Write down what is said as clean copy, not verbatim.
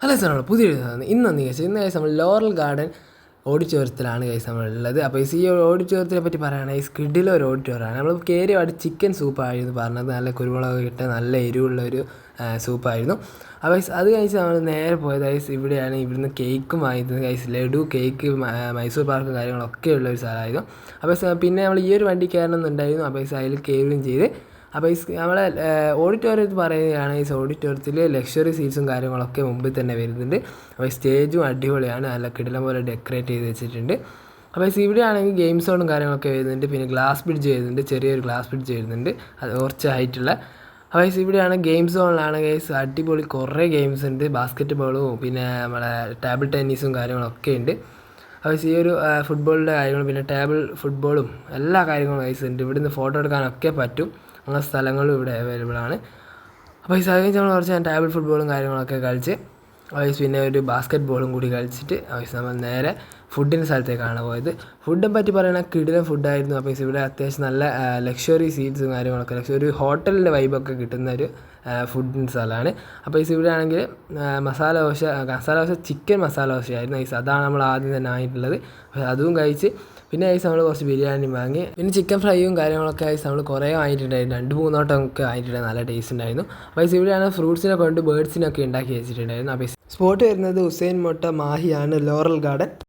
Hello സാറാണ് പുതിയൊരു ഇന്ന് നമ്മൾ ലോറൽ ഗാർഡൻ ഓഡിറ്റോറിയത്തിലാണ് നമ്മളുള്ളത്. അപ്പോൾ ഈ ഓഡിറ്റോറിയത്തിനെ പറ്റി പറയുകയാണെങ്കിൽ സ്കിഡിലെ ഒരു ഓഡിറ്റോറിയമാണ്. നമ്മൾ കയറി അവിടെ ചിക്കൻ സൂപ്പായിരുന്നു പറഞ്ഞത്. നല്ല കുരുമുളക് ഇട്ട നല്ല എരിവുള്ളൊരു സൂപ്പായിരുന്നു. അപ്പോൾ അത് കഴിച്ച് നമ്മൾ നേരെ പോയത് ഇവിടെയാണ്. ഇവിടുന്ന് കേക്കും വാങ്ങിയത് ലഡു, കേക്ക്, മൈസൂർ പാർക്ക് കാര്യങ്ങളൊക്കെ ഉള്ളൊരു സ്ഥലമായിരുന്നു. അപ്പോൾ പിന്നെ നമ്മൾ ഈ ഒരു വണ്ടി കയറണമെന്നുണ്ടായിരുന്നു. അപ്പോൾ അതിൽ കയറുകയും ചെയ്ത്. അപ്പോൾ നമ്മളെ ഓഡിറ്റോറിയത്തിൽ പറയുകയാണ്, ഓഡിറ്റോറിയത്തിൽ ലക്ഷറി സീറ്റ്സും കാര്യങ്ങളൊക്കെ മുമ്പിൽ തന്നെ വരുന്നുണ്ട്. അപ്പോൾ സ്റ്റേജും അടിപൊളിയാണ്, നല്ല കിടിലം പോലെ ഡെക്കറേറ്റ് ചെയ്ത് വെച്ചിട്ടുണ്ട്. അപ്പോൾ ഇവിടെ ആണെങ്കിൽ ഗെയിം സോണും കാര്യങ്ങളൊക്കെ വരുന്നുണ്ട്. പിന്നെ ഗ്ലാസ് ബ്രിഡ്ജ് വരുന്നുണ്ട്, ചെറിയൊരു ഗ്ലാസ് ബ്രിഡ്ജ് വരുന്നുണ്ട്, അത് കുറച്ച് ഹൈറ്റുള്ള. അപ്പോൾ ഇവിടെയാണ് ഗെയിം സോണിലാണ് അടിപൊളി കുറേ ഗെയിംസ് ഉണ്ട്. ബാസ്ക്കറ്റ് ബോളും പിന്നെ നമ്മളെ ടേബിൾ ടെന്നീസും കാര്യങ്ങളൊക്കെ ഉണ്ട്. അപ്പോൾ ഈ ഒരു ഫുട്ബോളിൻ്റെ കാര്യങ്ങളും പിന്നെ ടേബിൾ ഫുട്ബോളും എല്ലാ കാര്യങ്ങളും ഉണ്ട്. ഇവിടുന്ന് ഫോട്ടോ എടുക്കാനൊക്കെ പറ്റും. അങ്ങനെ സ്ഥലങ്ങളും ഇവിടെ അവൈലബിൾ ആണ്. അപ്പോൾ ഈ കഴിഞ്ഞ് നമ്മൾ കുറച്ച് ടേബിൾ ഫുട്ബോളും കാര്യങ്ങളൊക്കെ കളിച്ച് പിന്നെ ഒരു ബാസ്ക്കറ്റ് ബോളും കൂടി കളിച്ചിട്ട് നമ്മൾ നേരെ ഫുഡിൻ്റെ സ്ഥലത്തേക്കാണ് പോയത്. ഫുഡിനെ പറ്റി പറയുകയാണെങ്കിൽ കിടിലൻ ഫുഡായിരുന്നു. അപ്പോൾ ഇവിടെ അത്യാവശ്യം നല്ല ലക്ഷറി സീറ്റ്സും കാര്യങ്ങളൊക്കെ ഒരു ഹോട്ടലിൻ്റെ വൈബൊക്കെ കിട്ടുന്ന ഒരു ഫുഡിൻ്റെ സ്ഥലമാണ്. അപ്പോൾ ഇവിടെ ആണെങ്കിൽ മസാല ദോശ ചിക്കൻ മസാല ദോശയായിരുന്നു. അതാണ് നമ്മൾ ആദ്യം തന്നെ ആയിട്ടുള്ളത്. അതും കഴിച്ച് പിന്നെ നമ്മൾ കുറച്ച് ബിരിയാണി വാങ്ങി. പിന്നെ ചിക്കൻ ഫ്രൈയും കാര്യങ്ങളൊക്കെ നമ്മൾ കുറേ വാങ്ങിയിട്ടുണ്ടായിരുന്നു. 2-3 വട്ടമൊക്കെ വാങ്ങിയിട്ടുണ്ടായിരുന്നു. നല്ല ടേസ്റ്റ് ഉണ്ടായിരുന്നു. അപ്പോൾ ഇവിടെയാണ് ഫ്രൂട്ട്സിനെ കൊണ്ട് ബേർഡ്സിനൊക്കെ ഉണ്ടാക്കി വെച്ചിട്ടുണ്ടായിരുന്നു. അപ്പോൾ സ്പോട്ട് വരുന്നത് ഹുസൈൻ മൊട്ട മാഹിയാണ്, ലോറൽ ഗാർഡൻ.